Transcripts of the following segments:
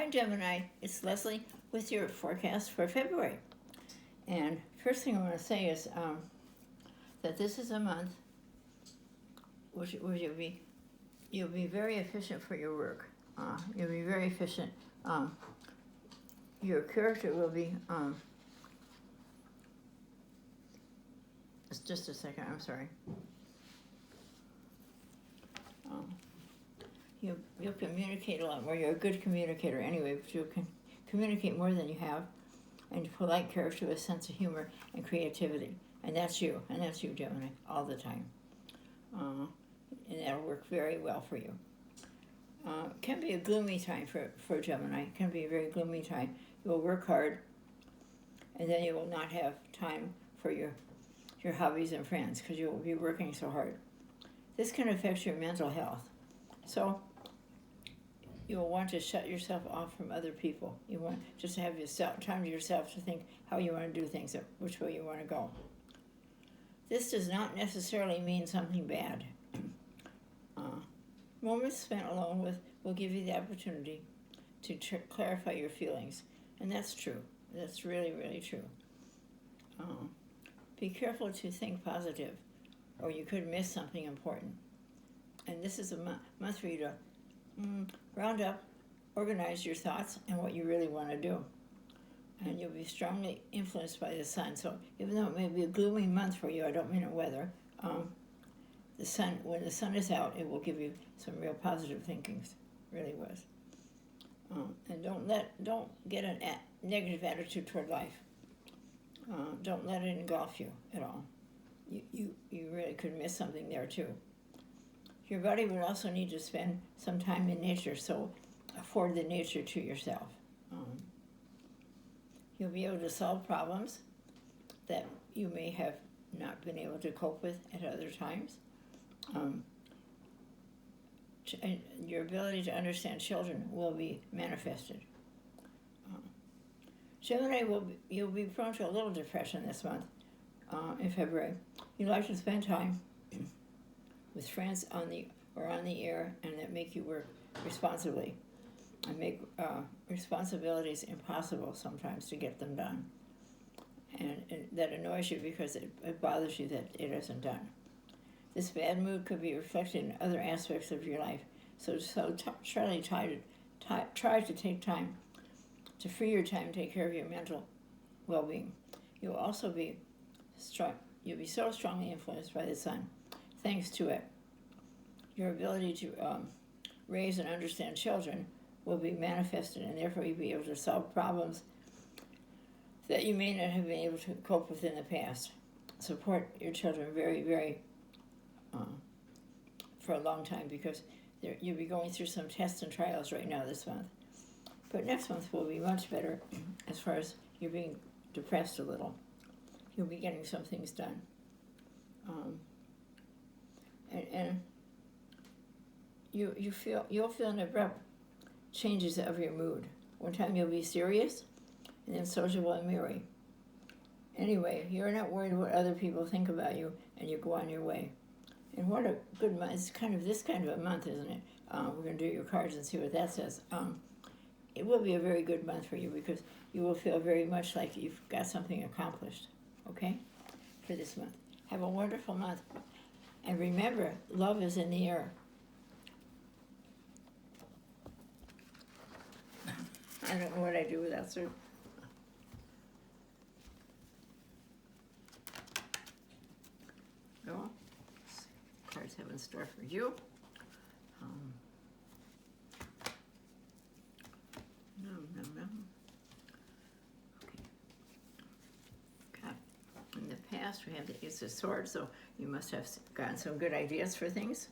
Hi Gemini, it's Leslie with your forecast for February. And first thing I want to say is that this is a month where you'll be very efficient for your work. You'll be very efficient. Your character will be. Just a second. I'm sorry. You'll communicate a lot more. You're a good communicator anyway, but you can communicate more than you have, and polite character with a sense of humor and creativity. And that's you, Gemini, all the time. And that'll work very well for you. It can be a gloomy time for Gemini. It can be a very gloomy time. You will work hard, and then you will not have time for your hobbies and friends because you will be working so hard. This can affect your mental health. So you will want to shut yourself off from other people. You want just to have time to yourself to think how you want to do things, which way you want to go. This does not necessarily mean something bad. Moments spent alone will give you the opportunity to clarify your feelings, and that's true. That's really, really true. Be careful to think positive, or you could miss something important. And this is a month for you to round up, organize your thoughts and what you really want to do. And you'll be strongly influenced by the sun. So even though it may be a gloomy month for you, I don't mean the weather, when the sun is out, it will give you some real positive thinkings. Really was. And don't get a negative attitude toward life. Don't let it engulf you at all. You really could miss something there too. Your body will also need to spend some time in nature, so afford the nature to yourself. You'll be able to solve problems that you may have not been able to cope with at other times. And your ability to understand children will be manifested. Gemini, you'll be prone to a little depression this month, in February. You like to spend time with friends on the air and that make you work responsibly and make responsibilities impossible sometimes to get them done. And that annoys you because it bothers you that it isn't done. This bad mood could be reflected in other aspects of your life. So try to take time to free your time, take care of your mental well-being. You'll also be you'll be so strongly influenced by the sun. Thanks to it, your ability to raise and understand children will be manifested, and therefore you'll be able to solve problems that you may not have been able to cope with in the past. Support your children very, very for a long time because you'll be going through some tests and trials right now this month. But next month will be much better as far as you're being depressed a little. You'll be getting some things done. And you'll feel an abrupt changes of your mood. One time you'll be serious, and then sociable and merry. Anyway, you're not worried what other people think about you, and you go on your way. And what a good month! It's this kind of a month, isn't it? We're going to do your cards and see what that says. It will be a very good month for you because you will feel very much like you've got something accomplished. Okay, for this month. Have a wonderful month. And remember, love is in the air. I don't know what I do without soup. Well, cards have in store for you. No. Okay. In the past, we have the Ace of Swords, so you must have gotten some good ideas for things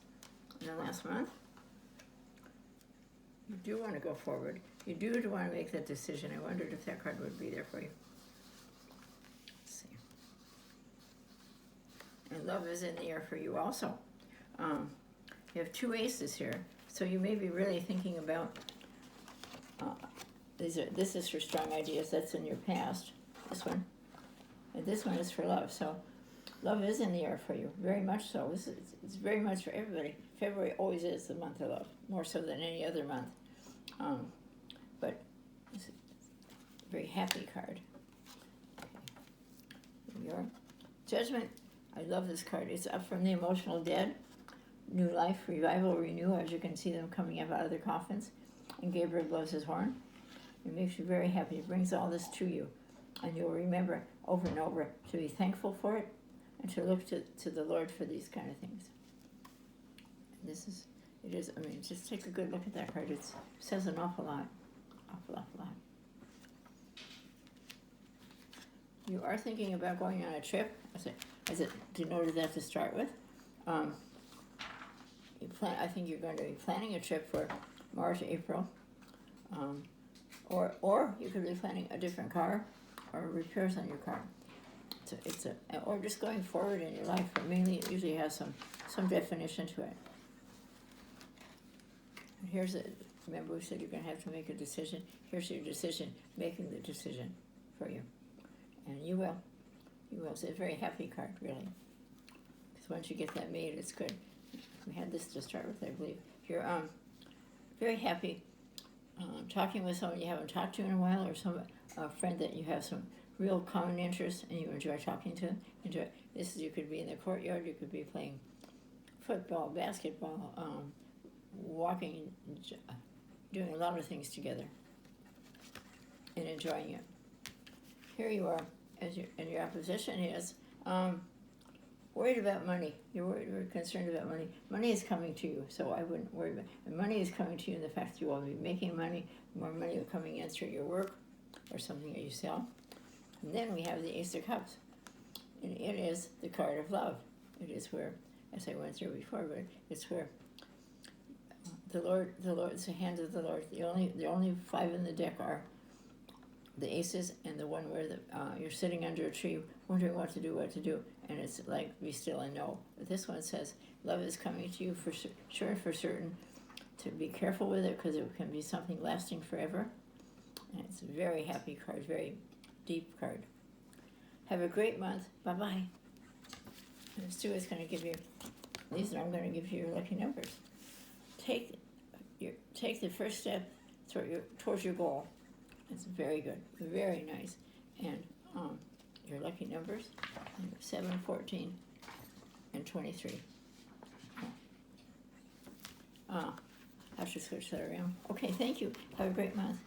in the last month. You do want to go forward. You do want to make that decision. I wondered if that card would be there for you. Let's see. And love is in the air for you also. You have two aces here, so you may be really thinking about. This is for strong ideas. That's in your past. This one, and this one is for love. So, love is in the air for you, very much so. It's very much for everybody. February always is the month of love, more so than any other month. But very happy card. Your Judgment. I love this card. It's up from the emotional dead. New life, revival, renew, as you can see them coming up out of their coffins. And Gabriel blows his horn. It makes you very happy. It brings all this to you. And you'll remember over and over to be thankful for it and to look to the Lord for these kind of things. Just take a good look at that card. It says an awful lot. Awful lot. You are thinking about going on a trip. As it denoted that to start with. I think you're going to be planning a trip for March, April. Or you could be planning a different car or repairs on your car. Or just going forward in your life. But mainly, it usually has some definition to it. And remember we said you're going to have to make a decision. Here's your decision, making the decision for you. And you will. It's a very happy card, really. Because once you get that made, it's good. We had this to start with, I believe. You're very happy talking with someone you haven't talked to in a while, or a friend that you have some real common interests and you enjoy talking to. You could be in the courtyard, you could be playing football, basketball, walking, doing a lot of things together and enjoying it. Here you are, and your opposition is worried about money. You're concerned about money. Money is coming to you, so I wouldn't worry about it. And money is coming to you in the fact that you will be making money, more money will coming in through your work or something that you sell. And then we have the Ace of Cups. And it is the card of love. It is where, as I went through before, but it's where the Lord, it's the hand of the Lord. The only 5 in the deck are the aces and the one where you're sitting under a tree wondering what to do, and it's like be still and know. But this one says love is coming to you for sure, for certain. To be careful with it because it can be something lasting forever. And it's a very happy card, very deep card. Have a great month. Bye-bye. And Stu is going to give you, I'm going to give you your lucky numbers. Take the first step towards your goal. It's very good, very nice. And your lucky numbers, 7, 14, and 23. I have to switch that around. Okay, thank you. Have a great month.